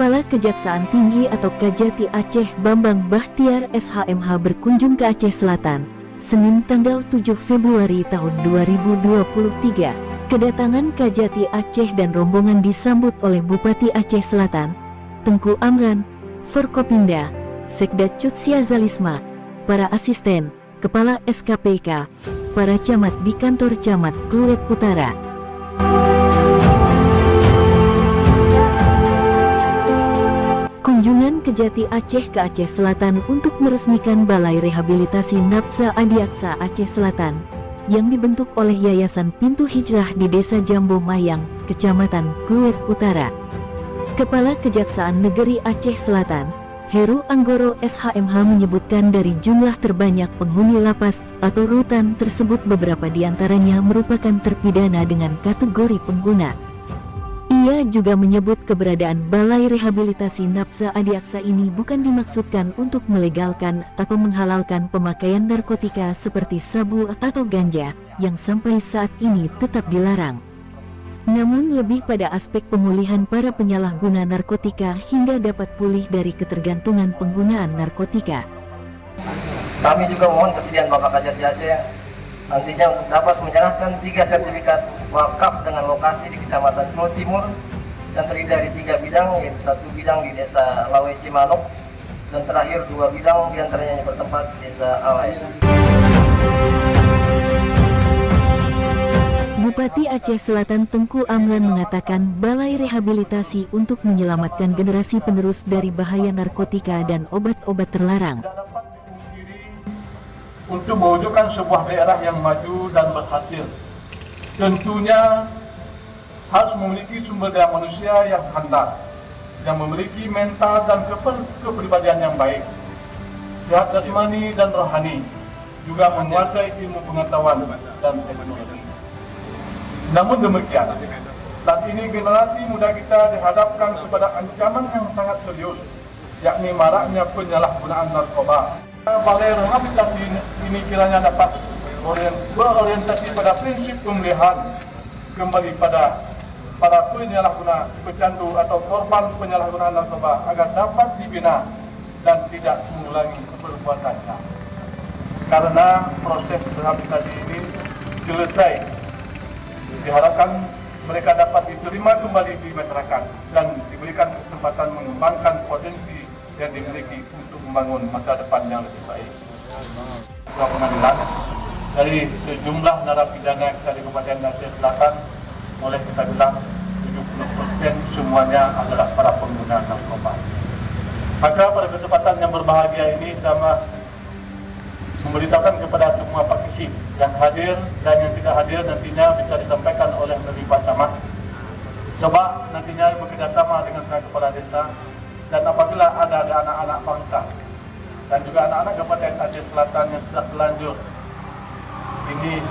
Kepala Kejaksaan Tinggi atau Kajati Aceh Bambang Bahtiar SHMH berkunjung ke Aceh Selatan, Senin tanggal 7 Februari tahun 2023. Kedatangan Kajati Aceh dan rombongan disambut oleh Bupati Aceh Selatan, Tengku Amran, Forkopimda, Sekda Cutsia Zalisma, para asisten, kepala SKPK, para camat di kantor camat Kluet Utara. Kunjungan Kajati Aceh ke Aceh Selatan untuk meresmikan Balai Rehabilitasi Nafza Adiaksa Aceh Selatan yang dibentuk oleh Yayasan Pintu Hijrah di Desa Jambo Mayang, Kecamatan Kluet Utara. Kepala Kejaksaan Negeri Aceh Selatan, Heru Anggoro SHMH menyebutkan dari jumlah terbanyak penghuni lapas atau rutan tersebut beberapa diantaranya merupakan terpidana dengan kategori pengguna. Ia juga menyebut keberadaan Balai Rehabilitasi Nafza Adiaksa ini bukan dimaksudkan untuk melegalkan atau menghalalkan pemakaian narkotika seperti sabu atau ganja yang sampai saat ini tetap dilarang. Namun lebih pada aspek pemulihan para penyalahguna narkotika hingga dapat pulih dari ketergantungan penggunaan narkotika. Kami juga mohon kesediaan Bapak Kajati Aceh nantinya untuk dapat menyerahkan 3 sertifikat wakaf dengan lokasi di Kecamatan Kluet Timur yang terdiri dari 3 bidang, yaitu 1 bidang di Desa Lawe Cimanuk dan terakhir 2 bidang diantaranya yang bertempat di Desa Awai. Bupati Aceh Selatan Tengku Amran mengatakan balai rehabilitasi untuk menyelamatkan generasi penerus dari bahaya narkotika dan obat-obat terlarang. Untuk mewujudkan sebuah daerah yang maju dan berhasil, tentunya harus memiliki sumber daya manusia yang handal, yang memiliki mental dan kepribadian yang baik, sehat jasmani dan rohani, juga menguasai ilmu pengetahuan dan teknologi. Namun demikian, saat ini generasi muda kita dihadapkan kepada ancaman yang sangat serius, yakni maraknya penyalahgunaan narkoba. Balai rehabilitasi ini kiranya dapat berorientasi pada prinsip pemulihan kembali pada para penyalahguna, pecandu atau korban penyalahgunaan narkoba agar dapat dibina dan tidak mengulangi perbuatannya. Karena proses rehabilitasi ini selesai, diharapkan mereka dapat diterima kembali di masyarakat dan diberikan kesempatan mengembangkan potensi yang dimiliki untuk membangun masa depan yang lebih baik. Ketua pengadilan dari sejumlah narapidana kita di Kabupaten Aceh Selatan, boleh kita bilang 70% semuanya adalah para pengguna narkoba. Maka pada kesempatan yang berbahagia ini sama memberitahukan kepada semua praktisi yang hadir dan yang tidak hadir nantinya bisa disampaikan oleh Menteri Pak Samad. Coba nantinya bekerjasama dengan kepala desa, dan apabila ada anak-anak bangsa dan juga anak-anak Kabupaten Aceh Selatan yang sudah terlanjur, ini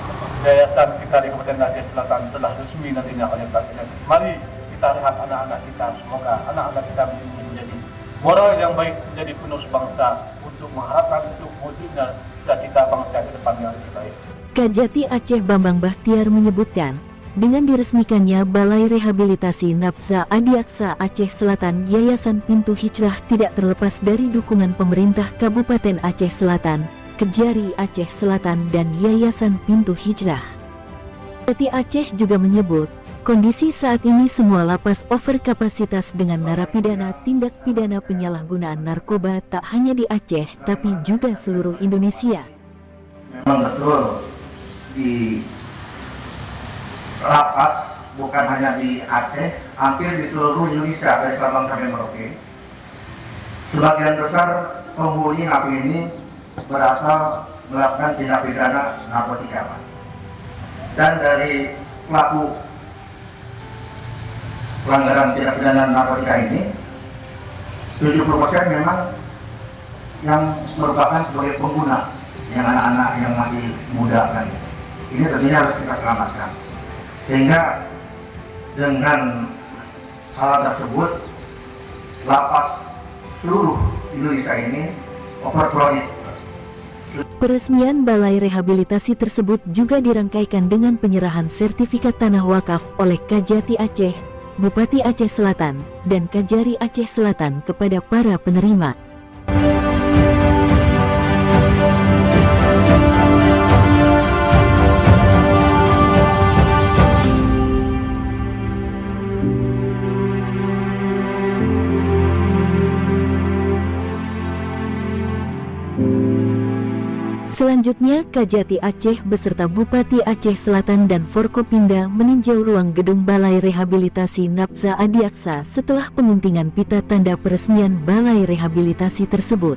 yayasan kita di Kabupaten Aceh Selatan telah resmi nantinya oleh Pak Presiden. Mari kita lihat anak-anak kita, semoga anak-anak kita menjadi moral yang baik, menjadi penerus bangsa untuk mengharapkan untuk wujudnya cita-cita bangsa ke depan yang lebih baik. Kajati Aceh Bambang Bahtiar menyebutkan, dengan diresmikannya Balai Rehabilitasi Nafza Adiaksa Aceh Selatan, Yayasan Pintu Hijrah tidak terlepas dari dukungan pemerintah Kabupaten Aceh Selatan, Kejari Aceh Selatan dan Yayasan Pintu Hijrah. Kajati Aceh juga menyebut, kondisi saat ini semua lapas overkapasitas dengan narapidana tindak pidana penyalahgunaan narkoba tak hanya di Aceh tapi juga seluruh Indonesia. Memang betul di lapas bukan hanya di Aceh, hampir di seluruh Indonesia dari Sabang sampai Merauke. Sebagian besar penghuni napi ini berasal melakukan tindak pidana narkotika. Dan dari pelaku pelanggaran tindak pidana narkotika ini 70% memang yang merupakan sebagai pengguna, yang anak-anak yang masih muda kan. Ini tentunya harus kita selamatkan. Sehingga dengan hal tersebut lapas seluruh Indonesia ini overcrowded. Peresmian Balai Rehabilitasi tersebut juga dirangkaikan dengan penyerahan sertifikat tanah wakaf oleh Kajati Aceh Bupati Aceh Selatan, dan Kajari Aceh Selatan kepada para penerima. Selanjutnya, Kajati Aceh beserta Bupati Aceh Selatan dan Forkopimda meninjau ruang gedung Balai Rehabilitasi Nabza Adiaksa setelah penguntingan pita tanda peresmian Balai Rehabilitasi tersebut.